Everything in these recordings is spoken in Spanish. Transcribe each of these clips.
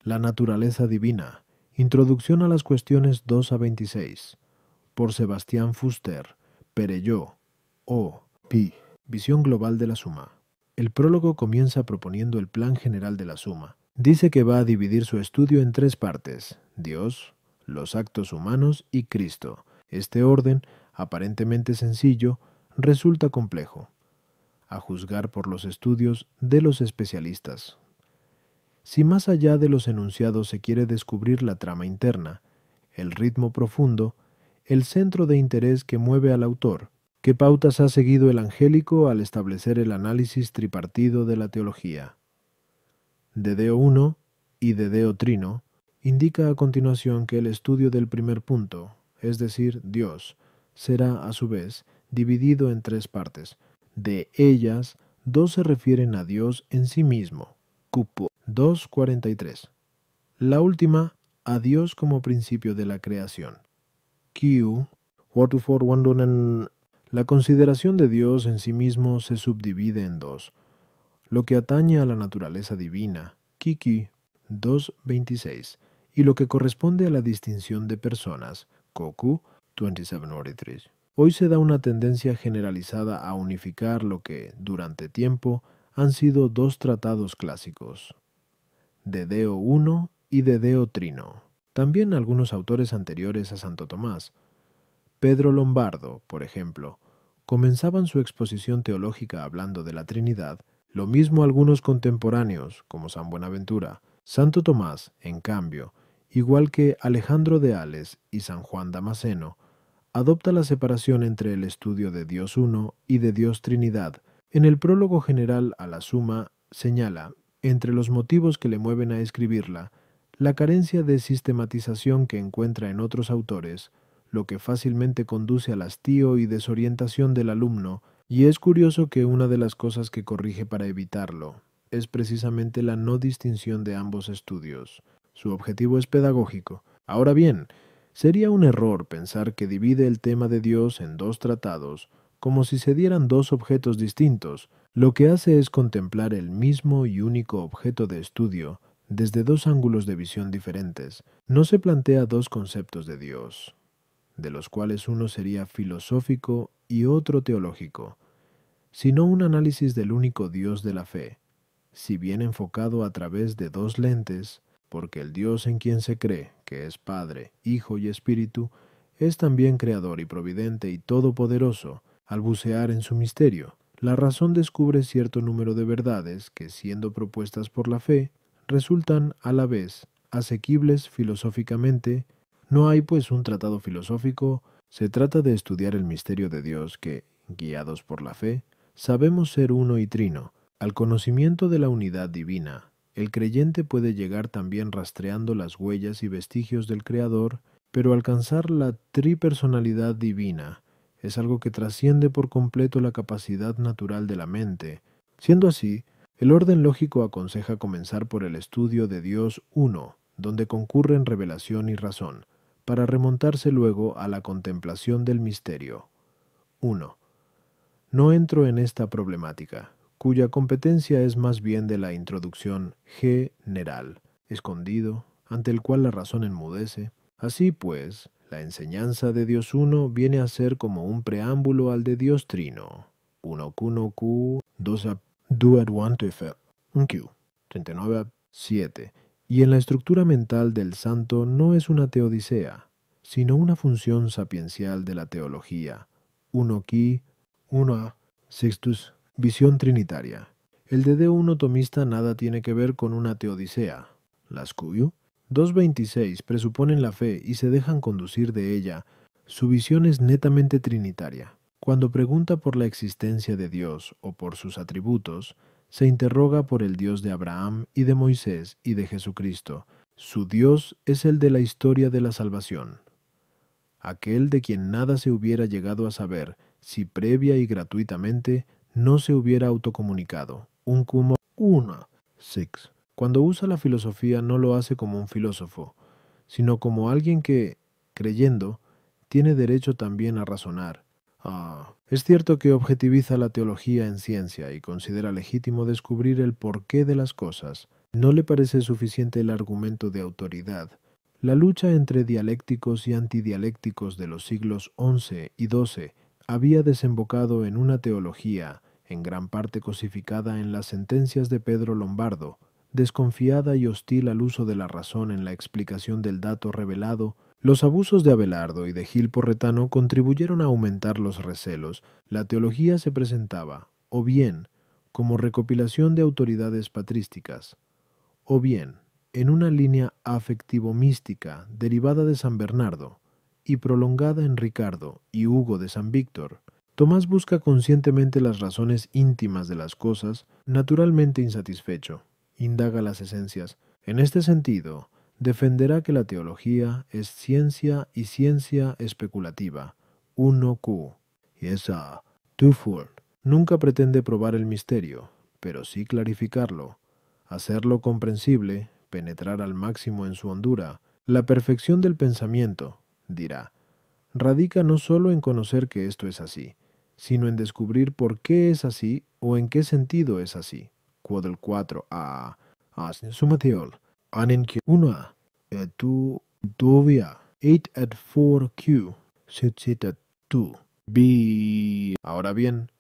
La naturaleza divina. Introducción a las cuestiones 2 a 26. Por Sebastián Fuster. Perelló. O. P. Visión global de la suma. El prólogo comienza proponiendo el plan general de la suma. Dice que va a dividir su estudio en tres partes: Dios, los actos humanos y Cristo. Este orden, aparentemente sencillo, resulta complejo, a juzgar por los estudios de los especialistas. Si más allá de los enunciados se quiere descubrir la trama interna, el ritmo profundo, el centro de interés que mueve al autor, ¿qué pautas ha seguido el angélico al establecer el análisis tripartido de la teología? Dedeo 1 y Dedeo Trino indica a continuación que el estudio del primer punto, es decir, Dios, será a su vez dividido en tres partes. De ellas, dos se refieren a Dios en sí mismo, cupo 2.43. La última, a Dios como principio de la creación. Q. 44.1. La consideración de Dios en sí mismo se subdivide en dos: lo que atañe a la naturaleza divina, Kiki 2.26, y lo que corresponde a la distinción de personas, Koku 27.43. Hoy se da una tendencia generalizada a unificar lo que, durante tiempo, han sido dos tratados clásicos, Dedeo 1 y Dedeo Trino. También algunos autores anteriores a Santo Tomás, Pedro Lombardo, por ejemplo, comenzaban su exposición teológica hablando de la Trinidad. Lo mismo algunos contemporáneos, como San Buenaventura. Santo Tomás, en cambio, igual que Alejandro de Ales y San Juan Damasceno, adopta la separación entre el estudio de Dios Uno y de Dios Trinidad. En el prólogo general a la Suma señala, entre los motivos que le mueven a escribirla, la carencia de sistematización que encuentra en otros autores, lo que fácilmente conduce al hastío y desorientación del alumno, y es curioso que una de las cosas que corrige para evitarlo es precisamente la no distinción de ambos estudios. Su objetivo es pedagógico. Ahora bien, sería un error pensar que divide el tema de Dios en dos tratados, como si se dieran dos objetos distintos. Lo que hace es contemplar el mismo y único objeto de estudio desde dos ángulos de visión diferentes. No se plantea dos conceptos de Dios, de los cuales uno sería filosófico y otro teológico, sino un análisis del único Dios de la fe, si bien enfocado a través de dos lentes, porque el Dios en quien se cree, que es Padre, Hijo y Espíritu, es también creador y providente y todopoderoso. Al bucear en su misterio, la razón descubre cierto número de verdades que, siendo propuestas por la fe, resultan a la vez asequibles filosóficamente. No hay pues un tratado filosófico, se trata de estudiar el misterio de Dios que, guiados por la fe, sabemos ser uno y trino. Al conocimiento de la unidad divina, el creyente puede llegar también rastreando las huellas y vestigios del Creador, pero alcanzar la tripersonalidad divina es algo que trasciende por completo la capacidad natural de la mente. Siendo así, el orden lógico aconseja comenzar por el estudio de Dios uno, donde concurren revelación y razón, para remontarse luego a la contemplación del misterio. 1. No entro en esta problemática, cuya competencia es más bien de la introducción general, escondido, ante el cual la razón enmudece. Así pues, la enseñanza de Dios uno viene a ser como un preámbulo al de Dios trino. 1 Q no Q, 2 a do at 1 to effect, un Q, 39 a 7. Y en la estructura mental del santo no es una teodicea, sino una función sapiencial de la teología. 1 Ki, 1 a Sixtus, visión trinitaria. El Dedeo uno tomista nada tiene que ver con una teodicea. Las Q 2.26 presuponen la fe y se dejan conducir de ella. Su visión es netamente trinitaria. Cuando pregunta por la existencia de Dios o por sus atributos, se interroga por el Dios de Abraham y de Moisés y de Jesucristo. Su Dios es el de la historia de la salvación, aquel de quien nada se hubiera llegado a saber si previa y gratuitamente no se hubiera autocomunicado. Un como una. 6. Cuando usa la filosofía no lo hace como un filósofo, sino como alguien que, creyendo, tiene derecho también a razonar. Es cierto que objetiviza la teología en ciencia y considera legítimo descubrir el porqué de las cosas, ¿No le parece suficiente el argumento de autoridad? La lucha entre dialécticos y antidialécticos de los siglos XI y XII había desembocado en una teología, en gran parte cosificada en las sentencias de Pedro Lombardo, desconfiada y hostil al uso de la razón en la explicación del dato revelado. Los abusos de Abelardo y de Gil Porretano contribuyeron a aumentar los recelos. La teología se presentaba, o bien, como recopilación de autoridades patrísticas, o bien, en una línea afectivo-mística derivada de San Bernardo y prolongada en Ricardo y Hugo de San Víctor. Tomás busca conscientemente las razones íntimas de las cosas, naturalmente insatisfecho. Indaga las esencias. En este sentido, defenderá que la teología es ciencia y ciencia especulativa. 1Q. Y esa, twofold. Nunca pretende probar el misterio, pero sí clarificarlo, hacerlo comprensible, penetrar al máximo en su hondura. La perfección del pensamiento, dirá, radica no sólo en conocer que esto es así, sino en descubrir por qué es así o en qué sentido es así. Quod el 4a, as sumateol, anen que 1a, et tu, dovia, 8 et 4q, sit et 2, b. Ahora bien,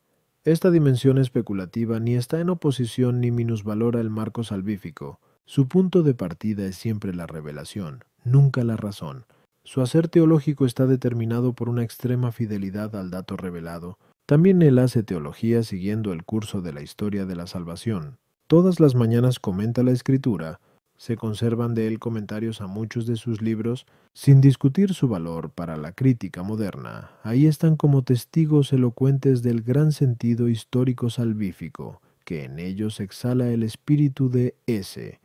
esta dimensión especulativa ni está en oposición ni minusvalora el marco salvífico. Su punto de partida es siempre la revelación, nunca la razón. Su hacer teológico está determinado por una extrema fidelidad al dato revelado. También él hace teología siguiendo el curso de la historia de la salvación. Todas las mañanas comenta la Escritura. Se conservan de él comentarios a muchos de sus libros, sin discutir su valor para la crítica moderna. Ahí están como testigos elocuentes del gran sentido histórico salvífico, que en ellos exhala el espíritu de ese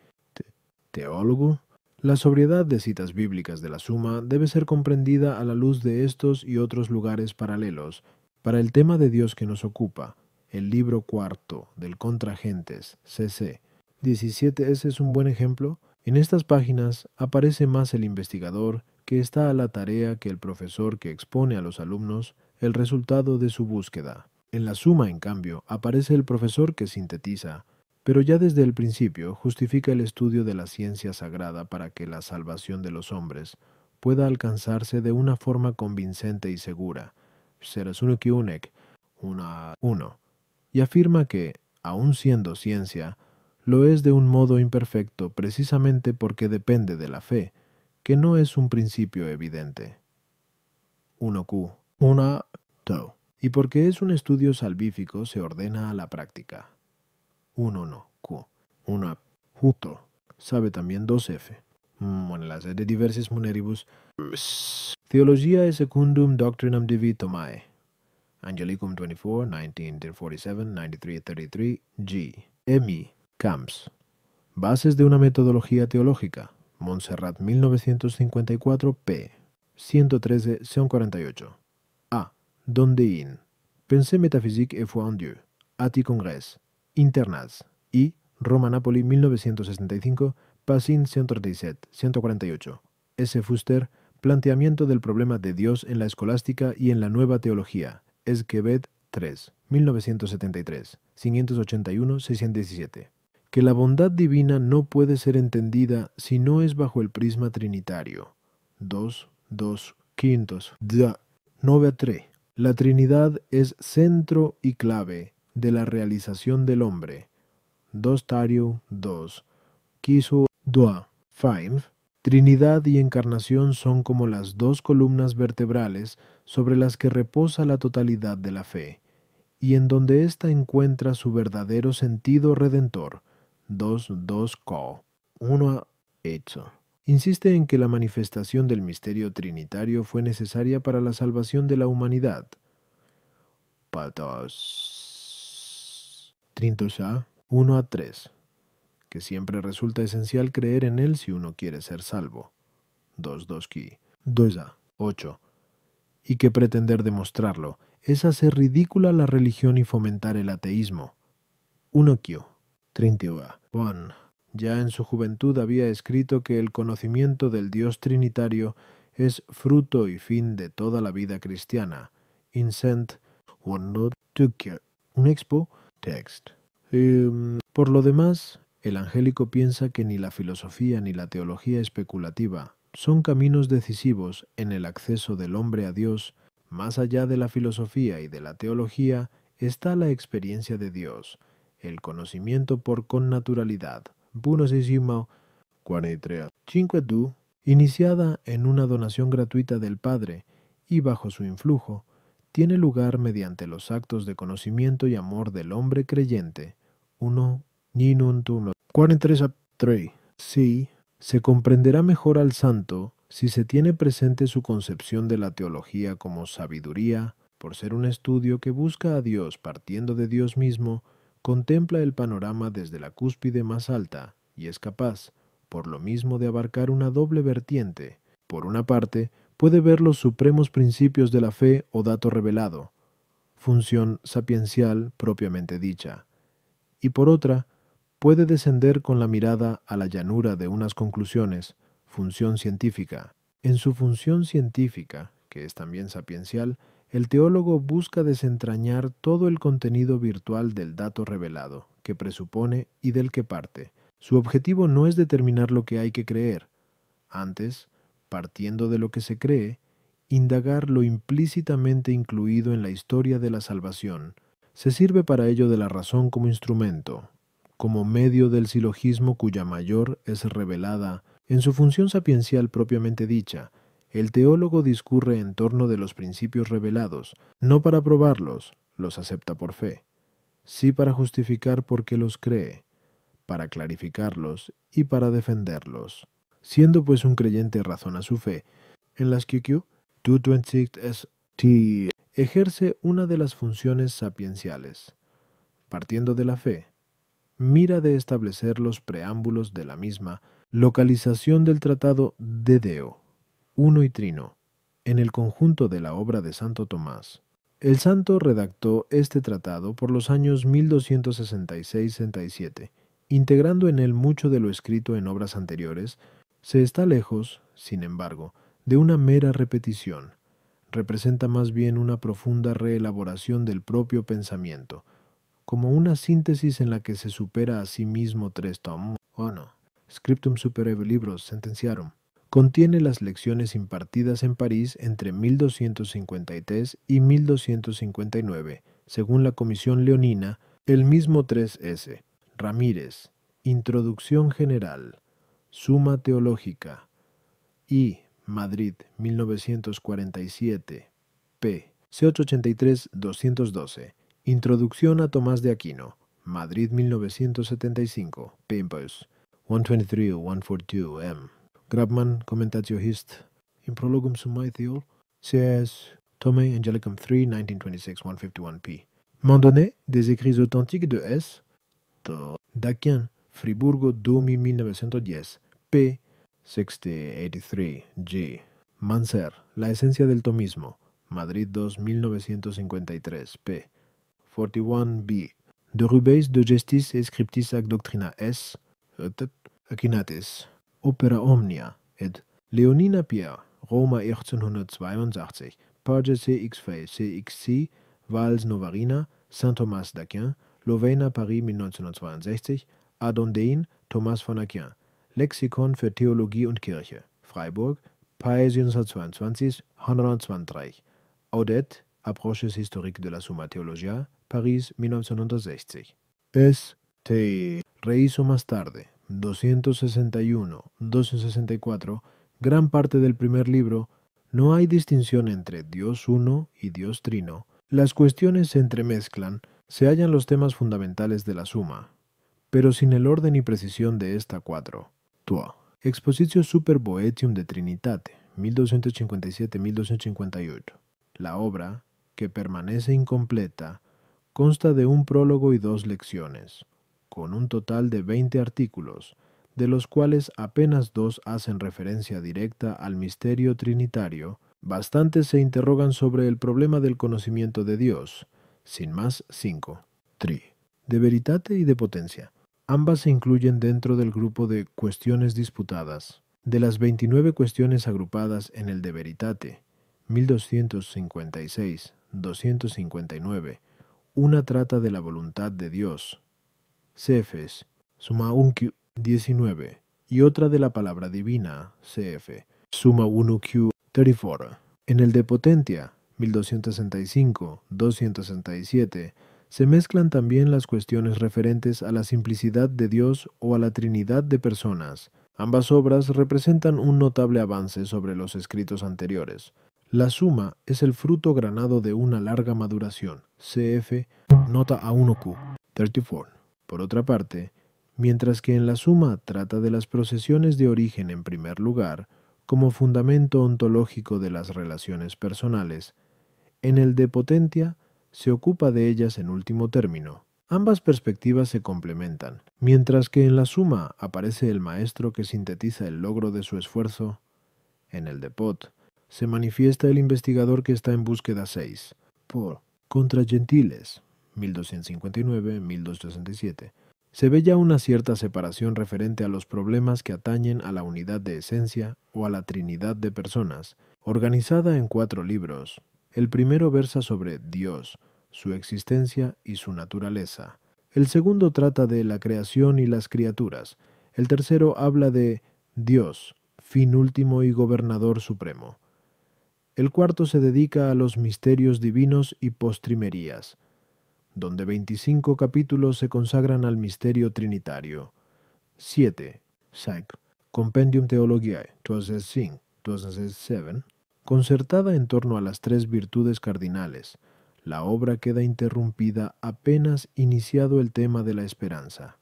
teólogo. La sobriedad de citas bíblicas de la Suma debe ser comprendida a la luz de estos y otros lugares paralelos. Para el tema de Dios que nos ocupa, el libro cuarto del Contragentes, cc. 17 ese es un buen ejemplo. En estas páginas aparece más el investigador que está a la tarea que el profesor que expone a los alumnos el resultado de su búsqueda. En la Suma, en cambio, aparece el profesor que sintetiza, pero ya desde el principio justifica el estudio de la ciencia sagrada para que la salvación de los hombres pueda alcanzarse de una forma convincente y segura. Uno. Y afirma que, aun siendo ciencia, lo es de un modo imperfecto precisamente porque depende de la fe, que no es un principio evidente. 1Q. 2. Y porque es un estudio salvífico se ordena a la práctica. 1Q. 1 justo. Sabe también 2F. Las de diversis muneribus. Theologiae secundum doctrinam Divi Tomae. Angelicum 24, 1947, 93-33, G. M. Camps. Bases de una metodología teológica. Montserrat 1954, p. 113, 48. A. Dondein. Pensée métaphysique et foi en Dieu. Ati Congrès. Internats. I. Roma Napoli 1965, Passin 137, 148. S. Fuster. Planteamiento del problema de Dios en la escolástica y en la nueva teología. Esquebet 3, 1973, 581, 617. Que la bondad divina no puede ser entendida si no es bajo el prisma trinitario. 2 quintos. 9-3. La Trinidad es centro y clave de la realización del hombre. 2 Tario 2. Quiso 5. Trinidad y encarnación son como las dos columnas vertebrales sobre las que reposa la totalidad de la fe, y en donde ésta encuentra su verdadero sentido redentor. 2 Co. 1 Hecho. Insiste en que la manifestación del misterio trinitario fue necesaria para la salvación de la humanidad. Patos. Trintosa 1-3. Que siempre resulta esencial creer en él si uno quiere ser salvo. 2 8. Y que pretender demostrarlo es hacer ridícula la religión y fomentar el ateísmo. 1 Ya en su juventud había escrito que el conocimiento del Dios trinitario es fruto y fin de toda la vida cristiana. Incent un expo text. Por lo demás, El angélico piensa que ni la filosofía ni la teología especulativa son caminos decisivos en el acceso del hombre a Dios. Más allá de la filosofía y de la teología está la experiencia de Dios, el conocimiento por connaturalidad, buonosissimo 43. 5 iniciada en una donación gratuita del Padre y bajo su influjo, tiene lugar mediante los actos de conocimiento y amor del hombre creyente. 1 Ninuntum 43. Sí, se comprenderá mejor al santo si se tiene presente su concepción de la teología como sabiduría, por ser un estudio que busca a Dios partiendo de Dios mismo, contempla el panorama desde la cúspide más alta y es capaz, por lo mismo, de abarcar una doble vertiente. Por una parte, puede ver los supremos principios de la fe o dato revelado, función sapiencial propiamente dicha, y por otra, puede descender con la mirada a la llanura de unas conclusiones, función científica. En su función científica, que es también sapiencial, el teólogo busca desentrañar todo el contenido virtual del dato revelado, que presupone y del que parte. Su objetivo no es determinar lo que hay que creer. Antes, partiendo de lo que se cree, indagar lo implícitamente incluido en la historia de la salvación. Se sirve para ello de la razón como instrumento, como medio del silogismo cuya mayor es revelada en su función sapiencial propiamente dicha. El teólogo discurre en torno de los principios revelados, no para probarlos, los acepta por fe, sí para justificar por qué los cree, para clarificarlos y para defenderlos. Siendo pues un creyente razona su fe, en las QQ, 226 ejerce una de las funciones sapienciales. Partiendo de la fe, mira de establecer los preámbulos de la misma, localización del tratado de Deo, uno y trino, en el conjunto de la obra de Santo Tomás. El santo redactó este tratado por los años 1266-67, integrando en él mucho de lo escrito en obras anteriores. Se está lejos, sin embargo, de una mera repetición. Representa más bien una profunda reelaboración del propio pensamiento, como una síntesis en la que se supera a sí mismo tres tomos. Scriptum supereve libros sentenciarum. Contiene las lecciones impartidas en París entre 1253 y 1259, según la Comisión Leonina, el mismo 3S. Ramírez, Introducción General, Suma Teológica, y Madrid, 1947, p. C883-212. Introducción a Tomás de Aquino, Madrid, 1975, Papers 123 o 142 m. Grabman, Commentatio Hist. In prologum summae theol, C.S. Tomei Angelicum 3, 1926, 151 p. Mandonnet, des écrits authentiques de S. D'Aquin, Friburgo, 1910, p. 6083, G. Manser, La esencia del tomismo, Madrid 2, 1953, p. 41b. De Rubens de Gestis et Scriptis ac Doctrina S. Aquinatis. Opera Omnia, ed. Leonina Pierre, Roma 1882, page CX4, CXC, Vals Novarina, Saint Thomas d'Aquin, Louvain, Paris 1962, Adondein, Thomas von Aquin, Lexikon für Theologie und Kirche, Freiburg, Paris 1922, 120. Audet, Approches historiques de la Summa Theologia, París 1960. S.T. rehizo más tarde, 261, 264, gran parte del primer libro. No hay distinción entre Dios uno y Dios trino. Las cuestiones se entremezclan, se hallan los temas fundamentales de la suma, pero sin el orden y precisión de esta 4. Expositio Super Boetium de Trinitate, 1257-1258. La obra, que permanece incompleta, consta de un prólogo y 2 lecciones, con un total de 20 artículos, de los cuales apenas 2 hacen referencia directa al misterio trinitario. Bastantes se interrogan sobre el problema del conocimiento de Dios, sin más 5. De veritate y de potencia. Ambas se incluyen dentro del grupo de cuestiones disputadas. De las 29 cuestiones agrupadas en el de veritate, 1256, 259, una trata de la voluntad de Dios. Cefes, Summa unq 19, y otra de la palabra divina, cf. Summa 1q 34. En el de Potentia, 1265, 267, se mezclan también las cuestiones referentes a la simplicidad de Dios o a la Trinidad de personas. Ambas obras representan un notable avance sobre los escritos anteriores. La suma es el fruto granado de una larga maduración, cf. Nota A1q 34. Por otra parte, mientras que en la suma trata de las procesiones de origen en primer lugar, como fundamento ontológico de las relaciones personales, en el de Potentia se ocupa de ellas en último término. Ambas perspectivas se complementan. Mientras que en la suma aparece el maestro que sintetiza el logro de su esfuerzo, en el de Pot se manifiesta el investigador que está en búsqueda 6, por Contra Gentiles, 1259-1267. Se ve ya una cierta separación referente a los problemas que atañen a la unidad de esencia o a la trinidad de personas, organizada en 4 libros. El primero versa sobre Dios, su existencia y su naturaleza. El segundo trata de la creación y las criaturas. El tercero habla de Dios, fin último y gobernador supremo. El cuarto se dedica a los misterios divinos y postrimerías, donde 25 capítulos se consagran al misterio trinitario. 7. 5. Compendium Theologiae, 2005, 2007, concertada en torno a las 3 virtudes cardinales. La obra queda interrumpida apenas iniciado el tema de la esperanza.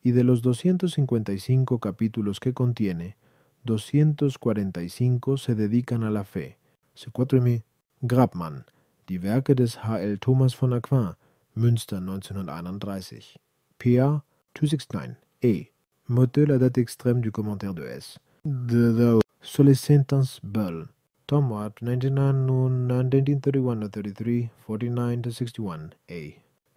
Y de los 255 capítulos que contiene, 245 se dedican a la fe. C4 Grabmann, Die Werke des H.L. Thomas von Aquin, Münster 1931. PA 269. E. Motte la date extrême du commentaire de S. Sur les sentences Bull. Tom Watt, 1931-33, 49-61. A.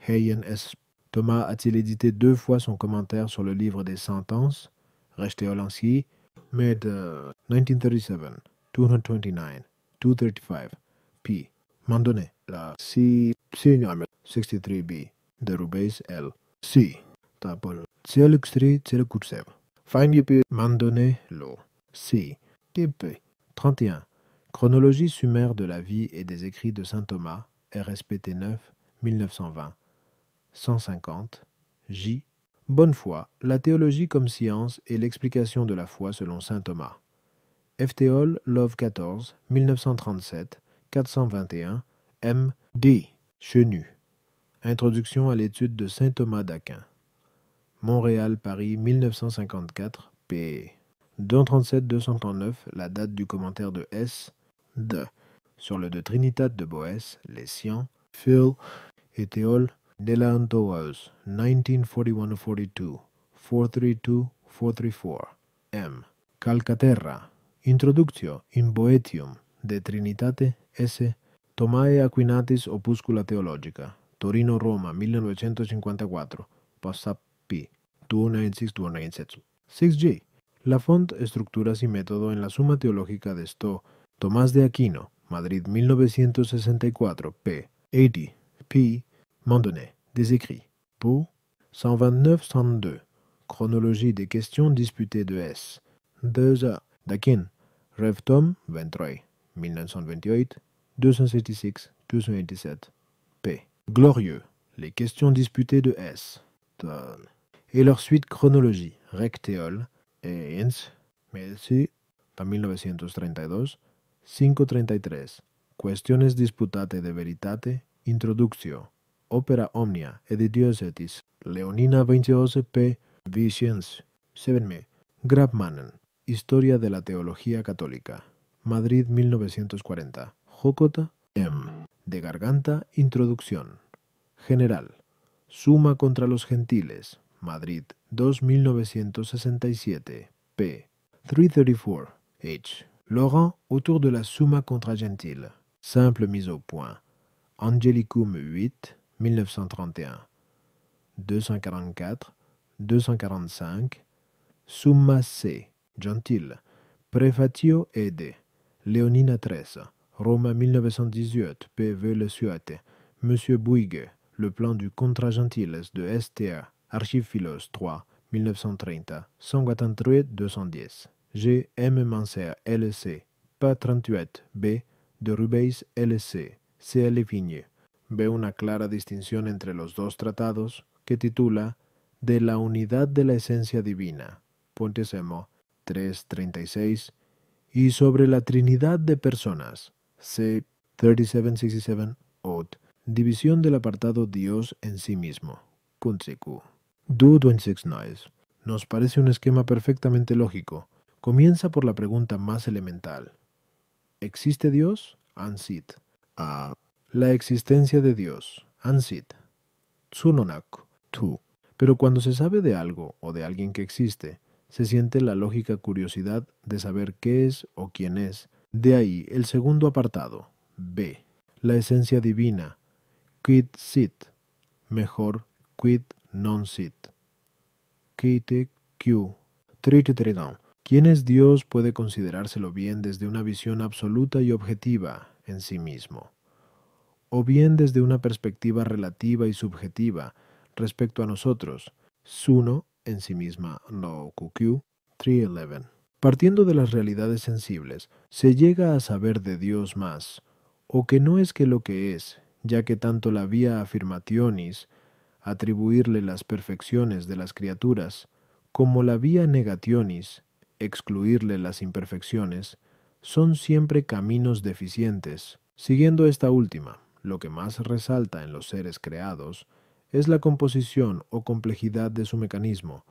Hayen S. Thomas a-t-il édité 2 fois son commentaire sur le livre des sentences, Rechte-Olancier, mais de 1937, 229, 235, p. Mandonnet, la C. 63b, de Rubens L. C. Tapol. Tselextri Tselekutsev. Fine Mandonnet, lo. C. TP. 31. Chronologie sommaire de la vie et des écrits de saint Thomas, RSPT 9, 1920. 150. J. Bonne foi, la théologie comme science et l'explication de la foi selon saint Thomas. F.T.Hall, Love 14, 1937, 421, M. D. Chenu. Introduction à l'étude de saint Thomas d'Aquin. Montréal, Paris, 1954, p. 237-239, la date du commentaire de S. D. Sur le De Trinitate de Boès, Les Scients, Phil et Théol, Delantoaz, 1941-42, 432-434, M. Calcaterra, Introductio in Boetium, De Trinitate, S. Thomae Aquinatis Opuscula Theologica, Torino, Roma, 1954, Passap P. 296-297. 6G. La font, estructuras y método en la Suma Teológica de Sto. Tomás de Aquino, Madrid, 1964, p. 80, p. Mandonnet, des écrits. Pour 129-102. Chronologie des questions disputées de S. 2A. d'Aquin. Rev. Tom 23, 1928, 266-287, p. Glorieux. Les questions disputées de S. Et leur suite chronologie. Recteol et Ins. Merci. 1932. 533. Cuestiones disputate de veritate. Introductio. Opera omnia et de Diocetis. Leonina 28 p. Visions. 7 Grabmannen. Historia de la Teología Católica. Madrid 1940. Jocota M. De Garganta. Introducción. General. Suma contra los gentiles. Madrid 2 1967. p. 334. H. Laurent autour de la Summa contra Gentile. Simple mise au point. Angelicum 8, 1931. 244, 245. Summa C. Gentile. Prefatio ed. Léonina 13. Roma 1918. P.V. Le Suate. Monsieur Bouygues. Le plan du Contra Gentiles de S.T.A. Archives Philos 3. 1930, 183-210. G. M. Manser, L.C., p. 38, B. de Rubeis, L.C., C.L. Vigne. Ve una clara distinción entre los dos tratados que titula De la unidad de la esencia divina, Pontesemo 336, y sobre la Trinidad de personas, C. 3767, Od, división del apartado Dios en sí mismo, Puntsiku. 226 nos parece un esquema perfectamente lógico. Comienza por la pregunta más elemental. ¿Existe Dios? Ansit. A. La existencia de Dios. Ansit. Tsunonak. Tu. Pero cuando se sabe de algo o de alguien que existe, se siente la lógica curiosidad de saber qué es o quién es. De ahí el segundo apartado. B. La esencia divina. Quid sit. Mejor, quid non sit. Kite Q. Trititridon. ¿Quién es Dios puede considerárselo bien desde una visión absoluta y objetiva en sí mismo, o bien desde una perspectiva relativa y subjetiva respecto a nosotros, Suno en sí misma, no QQ, 311. Partiendo de las realidades sensibles, se llega a saber de Dios más, o que no es que lo que es, ya que tanto la vía affirmationis, atribuirle las perfecciones de las criaturas, como la vía negationis, excluirle las imperfecciones, son siempre caminos deficientes. Siguiendo esta última, lo que más resalta en los seres creados es la composición o complejidad de su mecanismo,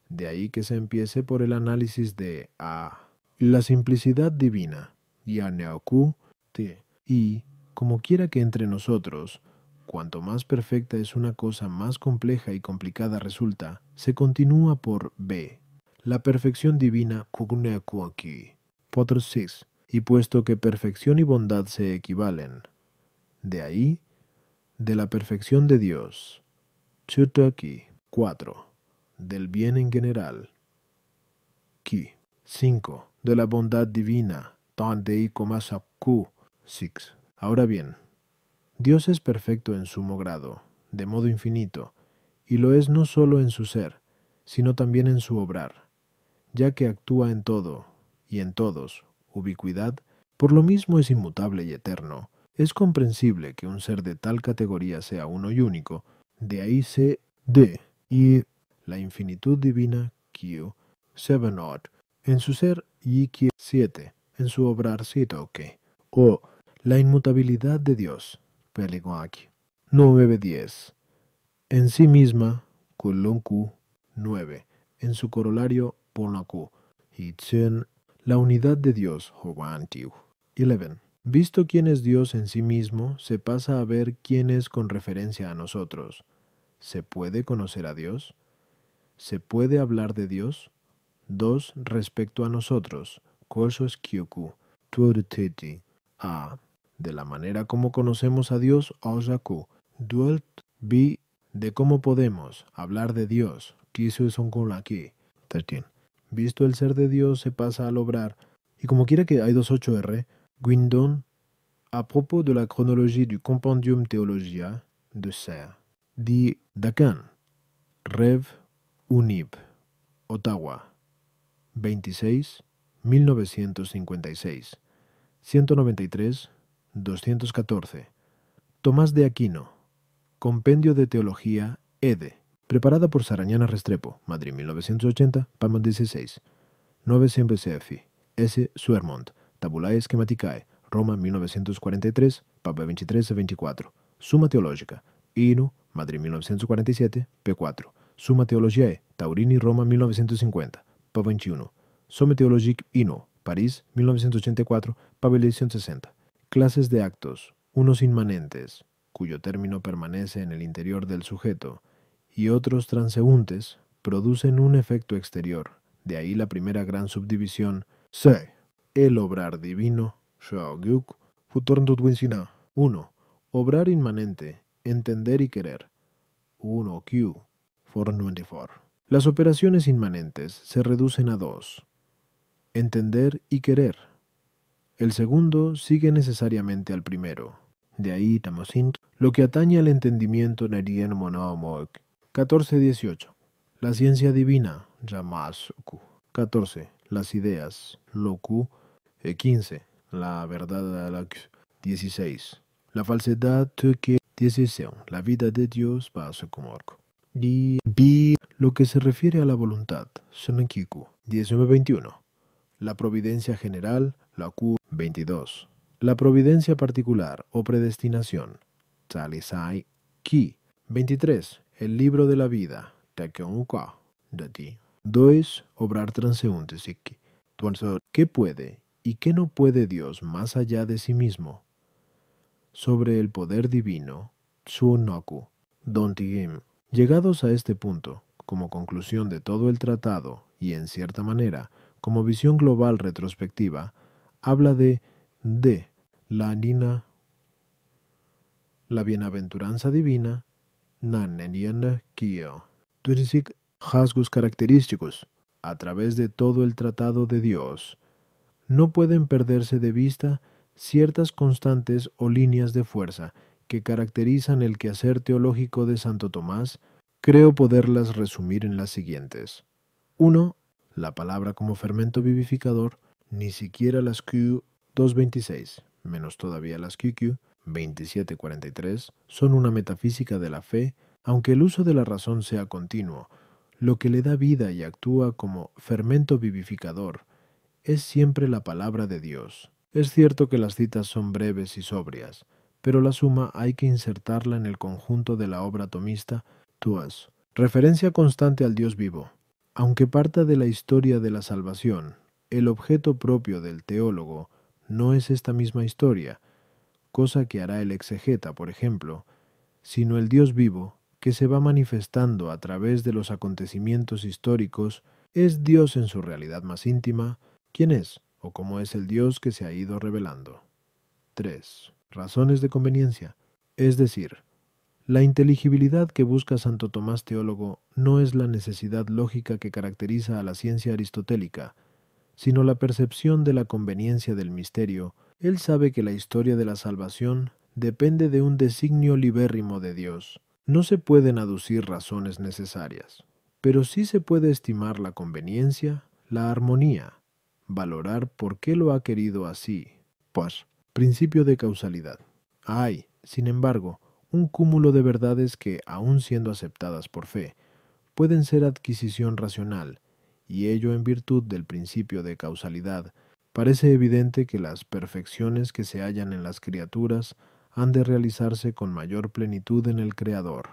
de ahí que se empiece por el análisis de A. La simplicidad divina, Yaneoku, T. Y, como quiera que entre nosotros, cuanto más perfecta es una cosa, más compleja y complicada resulta, se continúa por B. La perfección divina, Kugnekuaki. Potter 6. Y puesto que perfección y bondad se equivalen, de ahí, de la perfección de Dios, Chutaki. 4. Del bien en general, Ki. 5. De la bondad divina, Tandei Komasaku. 6. Ahora bien, Dios es perfecto en sumo grado, de modo infinito, y lo es no sólo en su ser, sino también en su obrar, ya que actúa en todo y en todos, ubicuidad, por lo mismo es inmutable y eterno. Es comprensible que un ser de tal categoría sea uno y único, de ahí se D, y la infinitud divina, Q, 7 odd, en su ser y 7, en su obrar Sitoke, o la inmutabilidad de Dios, Peliguaki, 9-10, en sí misma, Kulunku, 9, en su corolario, Ponaku, y Tsen, la unidad de Dios, Howantiu. 11. Visto quién es Dios en sí mismo, se pasa a ver quién es con referencia a nosotros. ¿Se puede conocer a Dios? ¿Se puede hablar de Dios? 2. Respecto a nosotros, Koshos Kyoku, Tuoduteti, A. De la manera como conocemos a Dios, Osaku, Duelt, B. De cómo podemos hablar de Dios, Kisu Sonkolaki, 13. Visto el ser de Dios, se pasa al obrar, y como quiera que hay 28R, Guindon, à propos de la chronologie du Compendium Theologia de Serre, dit Dakan, Rev. Unib, Ottawa, 26, 1956, 193, 214. Tomás de Aquino, Compendio de Teología, ed. Preparada por Sarañana Restrepo, Madrid 1980, Palma 16. 9 CF, S. Suermont, Tabulae Schematicae, Roma 1943, Papa 23-24. Summa Teológica, Inu, Madrid 1947, P4. Summa Theologiae, Taurini, Roma 1950, Papa 21. Somme Theologique Inu, París 1984, Papa 160. Clases de actos, unos inmanentes, cuyo término permanece en el interior del sujeto, y otros transeúntes, producen un efecto exterior. De ahí la primera gran subdivisión, C. El obrar divino, Shaogyuk, Futorndutwinsina. 1. Obrar inmanente, entender y querer. 1Q, 494. Las operaciones inmanentes se reducen a 2. Entender y querer. El segundo sigue necesariamente al primero. De ahí, Tamosint, lo que atañe al entendimiento Nerien Monoamok. 14-18. La ciencia divina, Yamasoku. 14. Las ideas, Loku. 15. La verdad, Laku. 16. La falsedad, Tuke. 17. La vida de Dios, Basokumorku. Y lo que se refiere a la voluntad, Shunkiku. 19-21. La providencia general, Laku. 22. La providencia particular o predestinación, Talisai Ki. 23. El libro de la vida, Takeonka. Dati. 2. Obrar transeúnte Siki. ¿Qué puede y qué no puede Dios más allá de sí mismo? Sobre el poder divino, Tsunoku. Dontigim. Llegados a este punto, como conclusión de todo el tratado y en cierta manera, como visión global retrospectiva, habla de la nina, la bienaventuranza divina, Naneniana Kio. Turisik rasgos característicos, a través de todo el tratado de Dios. No pueden perderse de vista ciertas constantes o líneas de fuerza que caracterizan el quehacer teológico de Santo Tomás. Creo poderlas resumir en las siguientes. 1. La palabra como fermento vivificador, ni siquiera las Q 2.26, menos todavía las QQ 27.43, son una metafísica de la fe, aunque el uso de la razón sea continuo. Lo que le da vida y actúa como fermento vivificador es siempre la palabra de Dios. Es cierto que las citas son breves y sobrias, pero la suma hay que insertarla en el conjunto de la obra tomista Tuas. Referencia constante al Dios vivo. Aunque parta de la historia de la salvación, el objeto propio del teólogo no es esta misma historia, cosa que hará el exegeta, por ejemplo, sino el Dios vivo, que se va manifestando a través de los acontecimientos históricos. ¿Es Dios en su realidad más íntima? ¿Quién es o cómo es el Dios que se ha ido revelando? 3. Razones de conveniencia. Es decir, la inteligibilidad que busca Santo Tomás teólogo no es la necesidad lógica que caracteriza a la ciencia aristotélica, sino la percepción de la conveniencia del misterio. Él sabe que la historia de la salvación depende de un designio libérrimo de Dios. No se pueden aducir razones necesarias, pero sí se puede estimar la conveniencia, la armonía, valorar por qué lo ha querido así. Pues, principio de causalidad. Hay, sin embargo, un cúmulo de verdades que, aun siendo aceptadas por fe, pueden ser adquisición racional, y ello en virtud del principio de causalidad. Parece evidente que las perfecciones que se hallan en las criaturas han de realizarse con mayor plenitud en el Creador,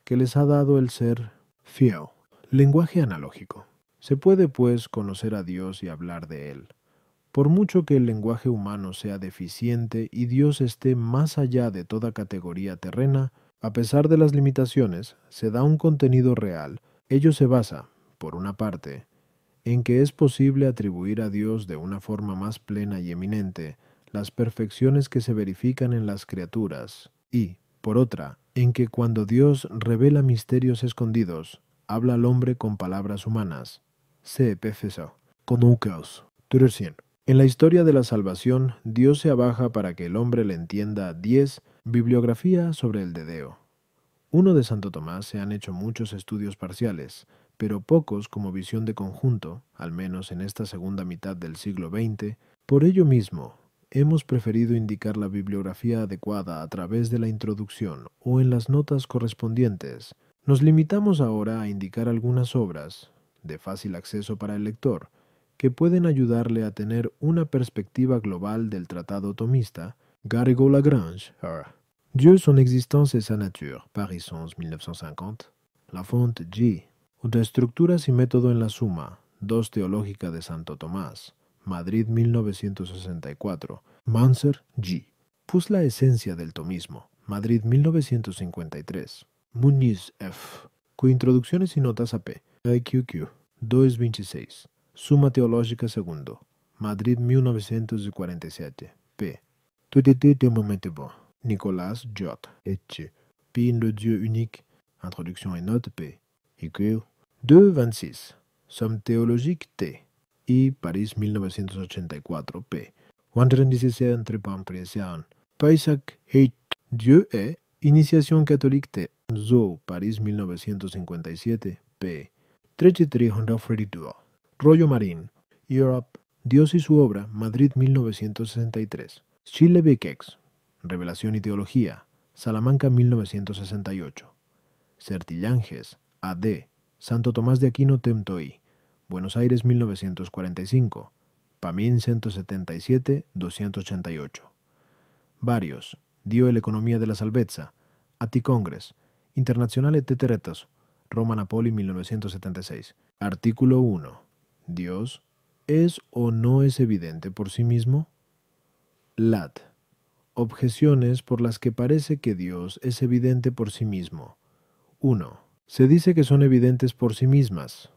que les ha dado el ser fiel. Lenguaje analógico. Se puede, pues, conocer a Dios y hablar de Él. Por mucho que el lenguaje humano sea deficiente y Dios esté más allá de toda categoría terrena, a pesar de las limitaciones, se da un contenido real. Ello se basa, por una parte, en que es posible atribuir a Dios de una forma más plena y eminente las perfecciones que se verifican en las criaturas, y, por otra, en que cuando Dios revela misterios escondidos, habla al hombre con palabras humanas. C. Pfeso. Conoucaos. Turesien. En la historia de la salvación, Dios se abaja para que el hombre le entienda. 10. Bibliografía sobre el dedeo. 1 de Santo Tomás se han hecho muchos estudios parciales, pero pocos como visión de conjunto, al menos en esta segunda mitad del siglo XX. Por ello mismo, hemos preferido indicar la bibliografía adecuada a través de la introducción o en las notas correspondientes. Nos limitamos ahora a indicar algunas obras, de fácil acceso para el lector, que pueden ayudarle a tener una perspectiva global del tratado tomista. Garrigou-Lagrange, Dieu, son existence et sa nature, Paris 11, 1950. La Fonte G. De estructuras y método en la suma, 2 Teológica de Santo Tomás, Madrid 1964. Manser G. Pues la esencia del tomismo, Madrid 1953. Muñiz F. Cointroducciones y notas a P. IQQ 226. Suma Teológica II, Madrid 1947. P. Tout était un moment bon. Nicolas Jot. Etche. Pin le Dieu unique. Introduction et notes P. IQ 226. Somme théologique T. I. Paris 1984 P. 117 entre Pampresian. Paisac et Dieu est. Initiation catholique T. Zo. Paris 1957 p. 3332. Rollo Marín, Europe, Dios y su obra, Madrid 1963. Chile Bekex, Revelación y Teología, Salamanca 1968. Certillanges, A.D., Santo Tomás de Aquino Temtoí, Buenos Aires 1945. Pamín 177, 288. Varios, Dio e l'economia della salvezza, Atti Congress, Internazionale Teteretos, Roma Napoli 1976. Artículo 1. ¿Dios es o no es evidente por sí mismo? Lat. Objeciones por las que parece que Dios es evidente por sí mismo. 1. Se dice que son evidentes por sí mismas,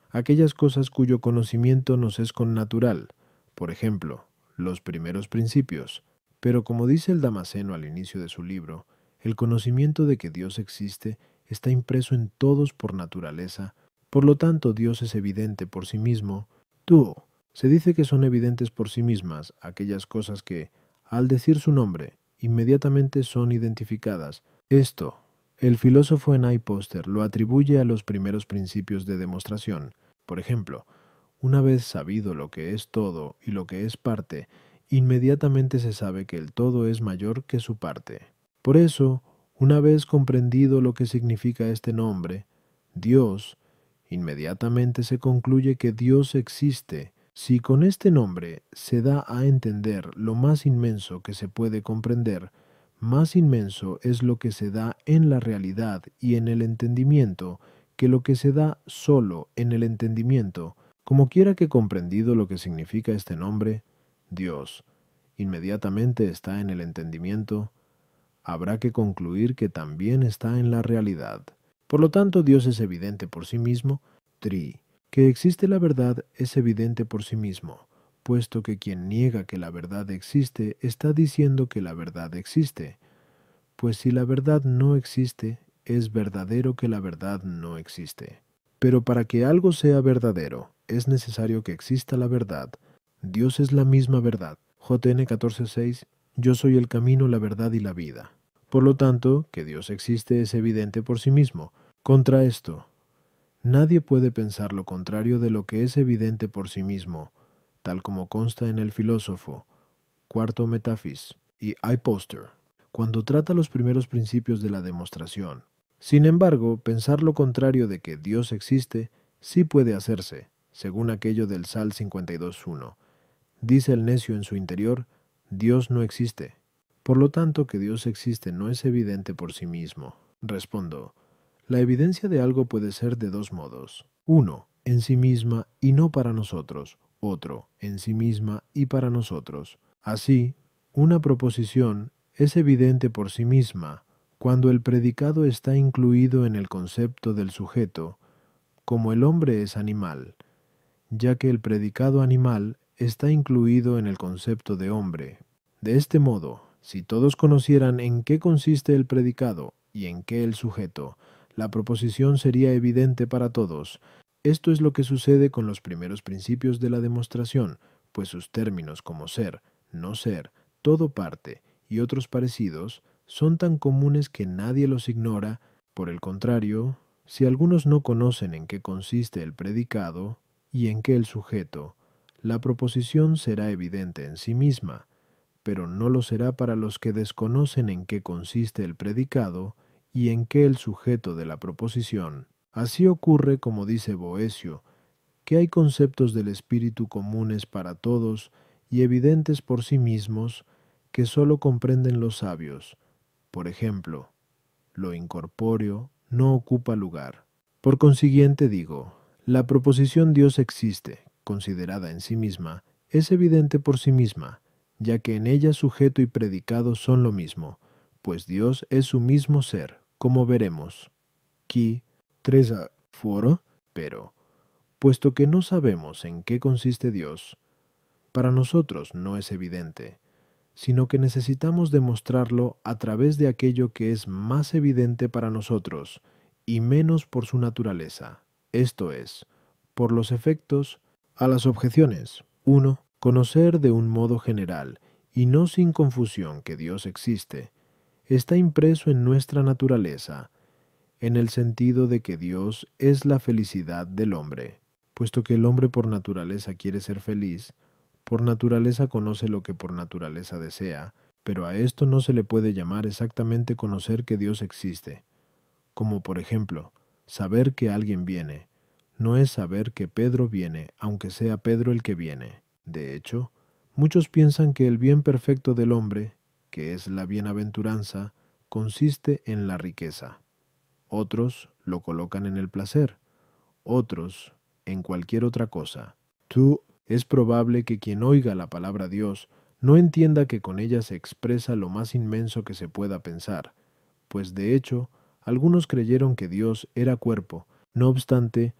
aquellas cosas cuyo conocimiento nos es connatural, por ejemplo, los primeros principios. Pero como dice el Damasceno al inicio de su libro, el conocimiento de que Dios existe está impreso en todos por naturaleza, por lo tanto Dios es evidente por sí mismo. 2. Se dice que son evidentes por sí mismas aquellas cosas que, al decir su nombre, inmediatamente son identificadas. Esto, el filósofo Enai Poster lo atribuye a los primeros principios de demostración. Por ejemplo, una vez sabido lo que es todo y lo que es parte, inmediatamente se sabe que el todo es mayor que su parte. Por eso, una vez comprendido lo que significa este nombre, Dios, inmediatamente se concluye que Dios existe. Si con este nombre se da a entender lo más inmenso que se puede comprender, más inmenso es lo que se da en la realidad y en el entendimiento que lo que se da solo en el entendimiento. Como quiera que comprendido lo que significa este nombre, Dios, inmediatamente está en el entendimiento, habrá que concluir que también está en la realidad. Por lo tanto, Dios es evidente por sí mismo. 3. Que existe la verdad es evidente por sí mismo, puesto que quien niega que la verdad existe está diciendo que la verdad existe. Pues si la verdad no existe, es verdadero que la verdad no existe. Pero para que algo sea verdadero, es necesario que exista la verdad. Dios es la misma verdad. JN 14:6. Yo soy el camino, la verdad y la vida. Por lo tanto, que Dios existe es evidente por sí mismo. Contra esto, nadie puede pensar lo contrario de lo que es evidente por sí mismo, tal como consta en el filósofo, Cuarto Metafis y I. Poster, cuando trata los primeros principios de la demostración. Sin embargo, pensar lo contrario de que Dios existe sí puede hacerse, según aquello del Sal 52.1. Dice el necio en su interior, Dios no existe. Por lo tanto, que Dios existe no es evidente por sí mismo. Respondo, la evidencia de algo puede ser de dos modos. 1. En sí misma y no para nosotros. Otro, en sí misma y para nosotros. Así, una proposición es evidente por sí misma cuando el predicado está incluido en el concepto del sujeto, como el hombre es animal, ya que el predicado animal está incluido en el concepto de hombre. De este modo, si todos conocieran en qué consiste el predicado y en qué el sujeto, la proposición sería evidente para todos. Esto es lo que sucede con los primeros principios de la demostración, pues sus términos como ser, no ser, todo parte y otros parecidos son tan comunes que nadie los ignora. Por el contrario, si algunos no conocen en qué consiste el predicado y en qué el sujeto, la proposición será evidente en sí misma, pero no lo será para los que desconocen en qué consiste el predicado y en qué el sujeto de la proposición. Así ocurre, como dice Boecio, que hay conceptos del espíritu comunes para todos y evidentes por sí mismos que sólo comprenden los sabios. Por ejemplo, lo incorpóreo no ocupa lugar. Por consiguiente digo, la proposición Dios existe, considerada en sí misma, es evidente por sí misma, ya que en ella sujeto y predicado son lo mismo, pues Dios es su mismo ser, como veremos. Qui 3a foro, pero, puesto que no sabemos en qué consiste Dios, para nosotros no es evidente, sino que necesitamos demostrarlo a través de aquello que es más evidente para nosotros, y menos por su naturaleza, esto es, por los efectos. A las objeciones. 1. Conocer de un modo general, y no sin confusión, que Dios existe, está impreso en nuestra naturaleza. en el sentido de que Dios es la felicidad del hombre. Puesto que el hombre por naturaleza quiere ser feliz, por naturaleza conoce lo que por naturaleza desea, pero a esto no se le puede llamar exactamente conocer que Dios existe. Como por ejemplo, saber que alguien viene. No es saber que Pedro viene, aunque sea Pedro el que viene. De hecho, muchos piensan que el bien perfecto del hombre, que es la bienaventuranza, consiste en la riqueza. Otros lo colocan en el placer, otros en cualquier otra cosa. Es probable que quien oiga la palabra Dios no entienda que con ella se expresa lo más inmenso que se pueda pensar, pues de hecho, algunos creyeron que Dios era cuerpo. No obstante,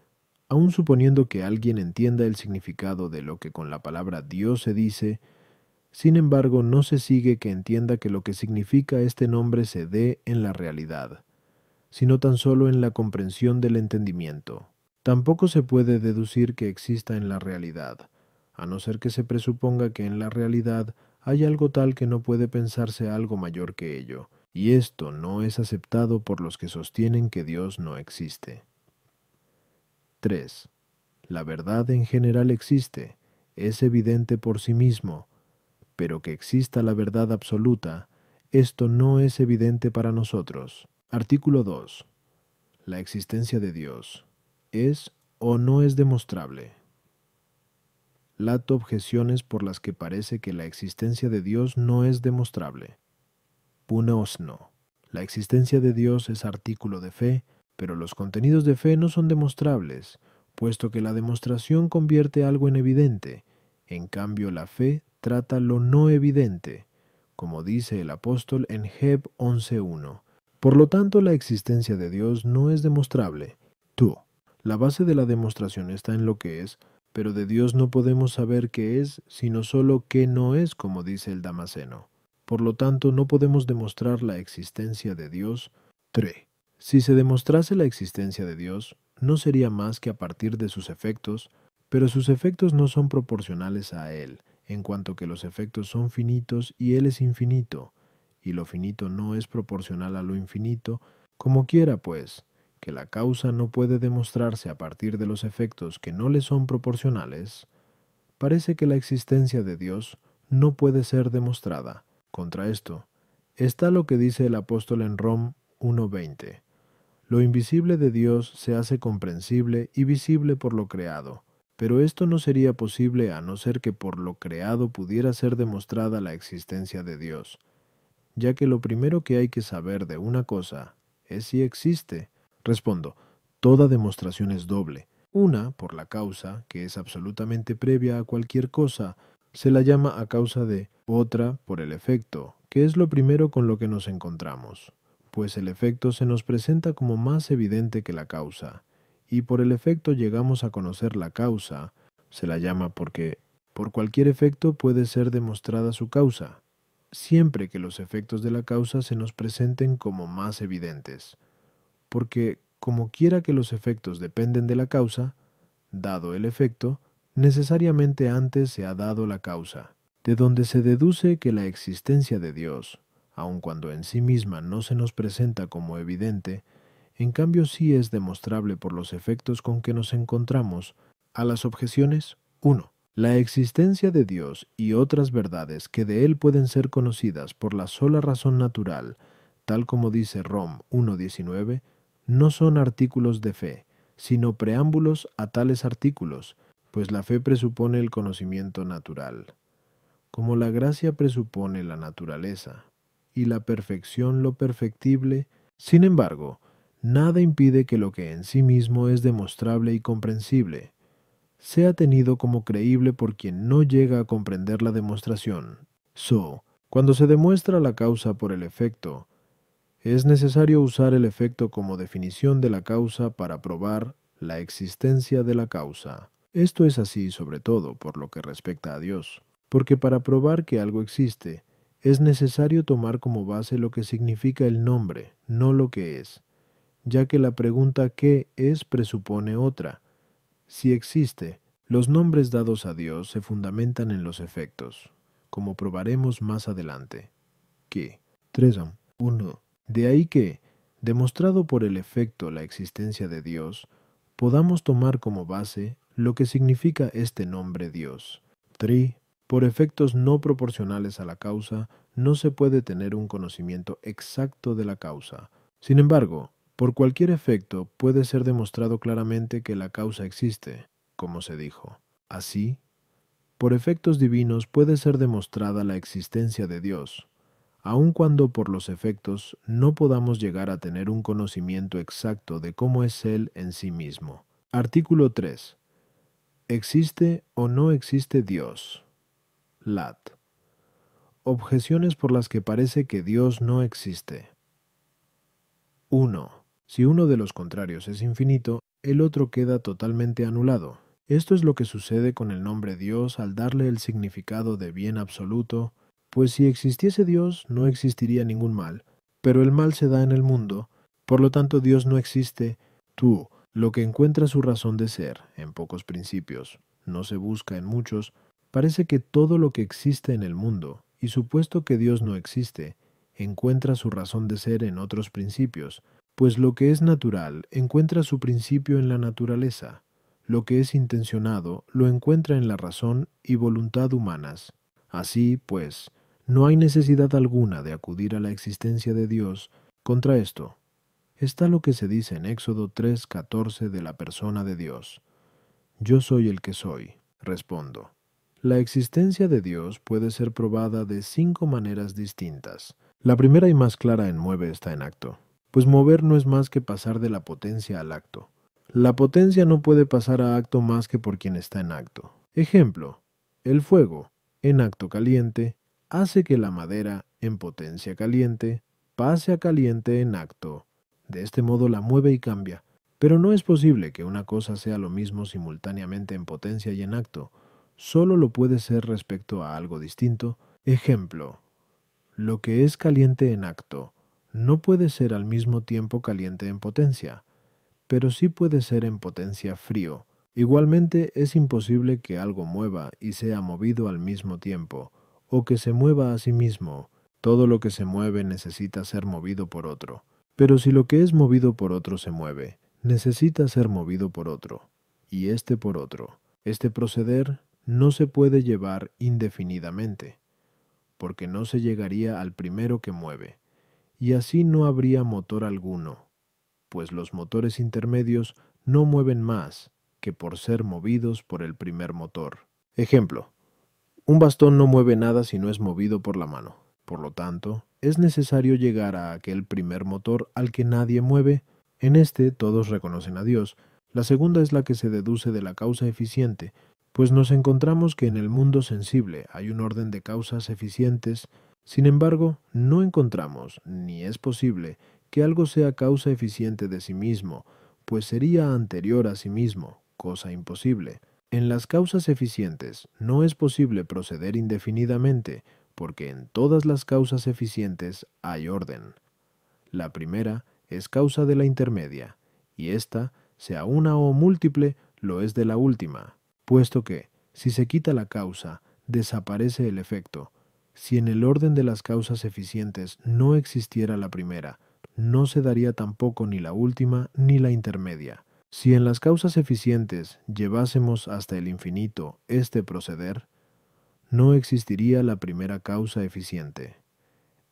aun suponiendo que alguien entienda el significado de lo que con la palabra Dios se dice, sin embargo no se sigue que entienda que lo que significa este nombre se dé en la realidad, sino tan solo en la comprensión del entendimiento. Tampoco se puede deducir que exista en la realidad, a no ser que se presuponga que en la realidad hay algo tal que no puede pensarse algo mayor que ello, y esto no es aceptado por los que sostienen que Dios no existe. 3. La verdad en general existe, es evidente por sí mismo, pero que exista la verdad absoluta, esto no es evidente para nosotros. Artículo 2. La existencia de Dios ¿es o no es demostrable? Lato objeciones por las que parece que la existencia de Dios no es demostrable. Punosno. La existencia de Dios es artículo de fe, pero los contenidos de fe no son demostrables, puesto que la demostración convierte algo en evidente. En cambio, la fe trata lo no evidente, como dice el apóstol en Heb 11:1. Por lo tanto, la existencia de Dios no es demostrable. La base de la demostración está en lo que es, pero de Dios no podemos saber qué es, sino solo qué no es, como dice el Damasceno. Por lo tanto, no podemos demostrar la existencia de Dios. 3. Si se demostrase la existencia de Dios, no sería más que a partir de sus efectos, pero sus efectos no son proporcionales a Él, en cuanto que los efectos son finitos y Él es infinito, y lo finito no es proporcional a lo infinito, como quiera pues, que la causa no puede demostrarse a partir de los efectos que no le son proporcionales, parece que la existencia de Dios no puede ser demostrada. Contra esto, está lo que dice el apóstol en Rom 1:20. Lo invisible de Dios se hace comprensible y visible por lo creado, pero esto no sería posible a no ser que por lo creado pudiera ser demostrada la existencia de Dios, ya que lo primero que hay que saber de una cosa es si existe. Respondo, toda demostración es doble. Una, por la causa, que es absolutamente previa a cualquier cosa, se la llama a causa de; otra, por el efecto, que es lo primero con lo que nos encontramos, pues el efecto se nos presenta como más evidente que la causa, y por el efecto llegamos a conocer la causa, se la llama porque por cualquier efecto puede ser demostrada su causa, siempre que los efectos de la causa se nos presenten como más evidentes, porque como quiera que los efectos dependen de la causa, dado el efecto, necesariamente antes se ha dado la causa, de donde se deduce que la existencia de Dios, aun cuando en sí misma no se nos presenta como evidente, en cambio sí es demostrable por los efectos con que nos encontramos. A las objeciones, 1. La existencia de Dios y otras verdades que de Él pueden ser conocidas por la sola razón natural, tal como dice Rom 1:19, no son artículos de fe, sino preámbulos a tales artículos, pues la fe presupone el conocimiento natural, como la gracia presupone la naturaleza, y la perfección lo perfectible. Sin embargo, nada impide que lo que en sí mismo es demostrable y comprensible sea tenido como creíble por quien no llega a comprender la demostración. Cuando se demuestra la causa por el efecto, es necesario usar el efecto como definición de la causa para probar la existencia de la causa. Esto es así sobre todo por lo que respecta a Dios, porque para probar que algo existe, es necesario tomar como base lo que significa el nombre, no lo que es, ya que la pregunta ¿qué es? Presupone otra. Si existe, los nombres dados a Dios se fundamentan en los efectos, como probaremos más adelante. ¿Qué? 3. 1. De ahí que, demostrado por el efecto la existencia de Dios, podamos tomar como base lo que significa este nombre Dios. 3. Por efectos no proporcionales a la causa, no se puede tener un conocimiento exacto de la causa. Sin embargo, por cualquier efecto puede ser demostrado claramente que la causa existe, como se dijo. Así, por efectos divinos puede ser demostrada la existencia de Dios, aun cuando por los efectos no podamos llegar a tener un conocimiento exacto de cómo es Él en sí mismo. Artículo 3. ¿Existe o no existe Dios? Lat. Objeciones por las que parece que Dios no existe. 1. Si uno de los contrarios es infinito, el otro queda totalmente anulado. Esto es lo que sucede con el nombre Dios al darle el significado de bien absoluto, pues si existiese Dios no existiría ningún mal, pero el mal se da en el mundo, por lo tanto Dios no existe. Tú, lo que encuentra su razón de ser en pocos principios, no se busca en muchos, parece que todo lo que existe en el mundo, y supuesto que Dios no existe, encuentra su razón de ser en otros principios, pues lo que es natural encuentra su principio en la naturaleza. Lo que es intencionado lo encuentra en la razón y voluntad humanas. Así, pues, no hay necesidad alguna de acudir a la existencia de Dios. Contra esto está lo que se dice en Éxodo 3:14 de la persona de Dios. Yo soy el que soy, respondo. La existencia de Dios puede ser probada de 5 maneras distintas. La primera y más clara en mueve está en acto, pues mover no es más que pasar de la potencia al acto. La potencia no puede pasar a acto más que por quien está en acto. Ejemplo, el fuego, en acto caliente, hace que la madera, en potencia caliente, pase a caliente en acto. De este modo la mueve y cambia, pero no es posible que una cosa sea lo mismo simultáneamente en potencia y en acto. Solo lo puede ser respecto a algo distinto. Ejemplo, lo que es caliente en acto no puede ser al mismo tiempo caliente en potencia, pero sí puede ser en potencia frío. Igualmente es imposible que algo mueva y sea movido al mismo tiempo, o que se mueva a sí mismo. Todo lo que se mueve necesita ser movido por otro. Pero si lo que es movido por otro se mueve, necesita ser movido por otro, y este por otro. Este proceder no se puede llevar indefinidamente, porque no se llegaría al primero que mueve, y así no habría motor alguno, pues los motores intermedios no mueven más que por ser movidos por el primer motor. Ejemplo, un bastón no mueve nada si no es movido por la mano. Por lo tanto, es necesario llegar a aquel primer motor al que nadie mueve. En este todos reconocen a Dios. La segunda es la que se deduce de la causa eficiente, pues nos encontramos que en el mundo sensible hay un orden de causas eficientes. Sin embargo, no encontramos, ni es posible, que algo sea causa eficiente de sí mismo, pues sería anterior a sí mismo, cosa imposible. En las causas eficientes no es posible proceder indefinidamente, porque en todas las causas eficientes hay orden. La primera es causa de la intermedia, y ésta, sea una o múltiple, lo es de la última, puesto que, si se quita la causa, desaparece el efecto. Si en el orden de las causas eficientes no existiera la primera, no se daría tampoco ni la última ni la intermedia. Si en las causas eficientes llevásemos hasta el infinito este proceder, no existiría la primera causa eficiente.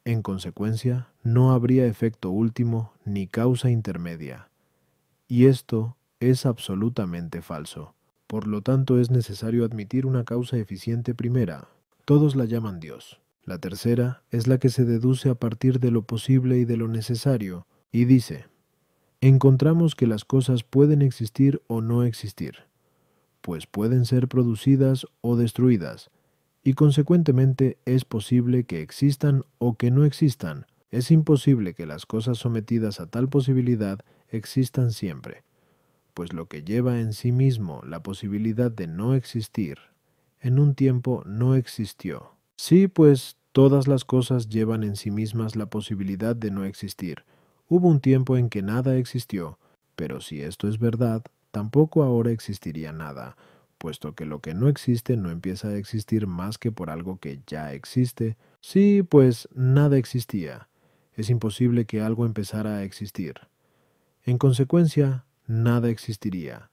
En consecuencia, no habría efecto último ni causa intermedia. Y esto es absolutamente falso. Por lo tanto, es necesario admitir una causa eficiente primera. Todos la llaman Dios. La tercera es la que se deduce a partir de lo posible y de lo necesario, y dice: encontramos que las cosas pueden existir o no existir, pues pueden ser producidas o destruidas, y consecuentemente es posible que existan o que no existan. Es imposible que las cosas sometidas a tal posibilidad existan siempre, pues lo que lleva en sí mismo la posibilidad de no existir, en un tiempo no existió. Sí, pues todas las cosas llevan en sí mismas la posibilidad de no existir. Hubo un tiempo en que nada existió, pero si esto es verdad, tampoco ahora existiría nada, puesto que lo que no existe no empieza a existir más que por algo que ya existe. Sí, pues nada existía, es imposible que algo empezara a existir. En consecuencia, nada existiría,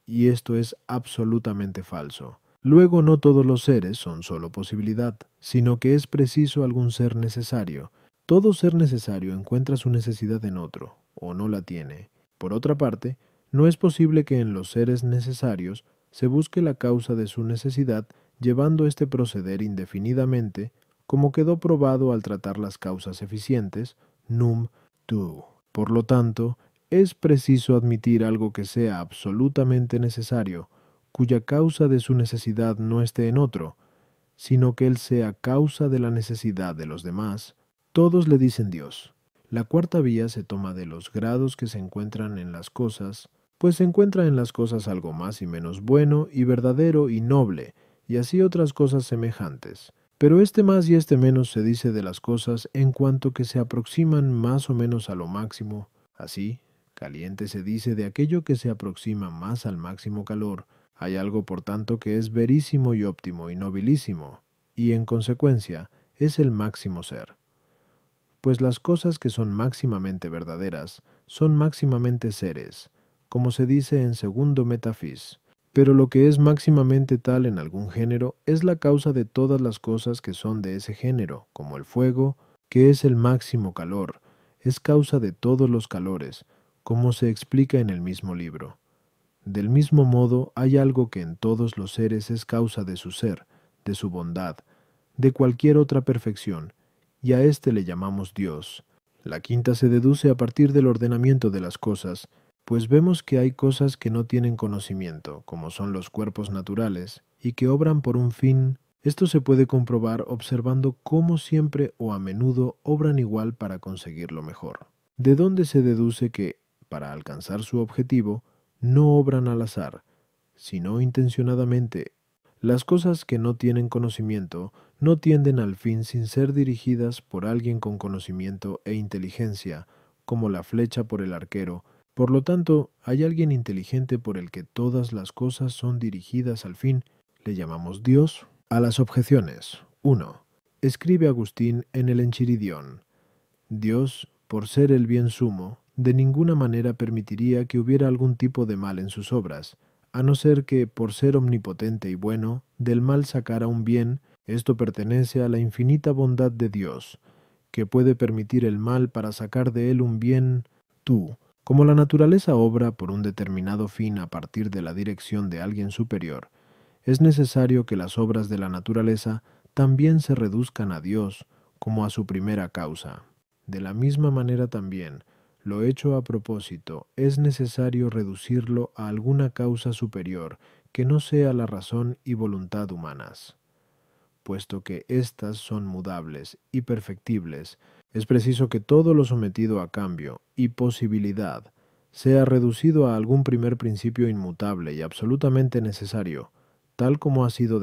y esto es absolutamente falso. Luego, no todos los seres son solo posibilidad, sino que es preciso algún ser necesario. Todo ser necesario encuentra su necesidad en otro, o no la tiene. Por otra parte, no es posible que en los seres necesarios se busque la causa de su necesidad llevando este proceder indefinidamente, como quedó probado al tratar las causas eficientes, num tu. Por lo tanto, es preciso admitir algo que sea absolutamente necesario, cuya causa de su necesidad no esté en otro, sino que él sea causa de la necesidad de los demás. Todos le dicen Dios. La cuarta vía se toma de los grados que se encuentran en las cosas, pues se encuentra en las cosas algo más y menos bueno y verdadero y noble, y así otras cosas semejantes. Pero este más y este menos se dice de las cosas en cuanto que se aproximan más o menos a lo máximo. Así, caliente se dice de aquello que se aproxima más al máximo calor. Hay algo, por tanto, que es verísimo y óptimo y nobilísimo, y en consecuencia es el máximo ser. Pues las cosas que son máximamente verdaderas son máximamente seres, como se dice en segundo Metafis. Pero lo que es máximamente tal en algún género es la causa de todas las cosas que son de ese género, como el fuego, que es el máximo calor, es causa de todos los calores, como se explica en el mismo libro. Del mismo modo, hay algo que en todos los seres es causa de su ser, de su bondad, de cualquier otra perfección, y a éste le llamamos Dios. La quinta se deduce a partir del ordenamiento de las cosas, pues vemos que hay cosas que no tienen conocimiento, como son los cuerpos naturales, y que obran por un fin. Esto se puede comprobar observando cómo siempre o a menudo obran igual para conseguirlo mejor. De dónde se deduce que, para alcanzar su objetivo, no obran al azar, sino intencionadamente. Las cosas que no tienen conocimiento no tienden al fin sin ser dirigidas por alguien con conocimiento e inteligencia, como la flecha por el arquero. Por lo tanto, hay alguien inteligente por el que todas las cosas son dirigidas al fin. Le llamamos Dios. A las objeciones. 1. Escribe Agustín en el Enchiridión. Dios, por ser el bien sumo, de ninguna manera permitiría que hubiera algún tipo de mal en sus obras, a no ser que, por ser omnipotente y bueno, del mal sacara un bien. Esto pertenece a la infinita bondad de Dios, que puede permitir el mal para sacar de él un bien. Tú, como la naturaleza obra por un determinado fin a partir de la dirección de alguien superior, es necesario que las obras de la naturaleza también se reduzcan a Dios como a su primera causa. De la misma manera también, lo hecho a propósito es necesario reducirlo a alguna causa superior que no sea la razón y voluntad humanas. Puesto que éstas son mudables y perfectibles, es preciso que todo lo sometido a cambio y posibilidad sea reducido a algún primer principio inmutable y absolutamente necesario, tal como ha sido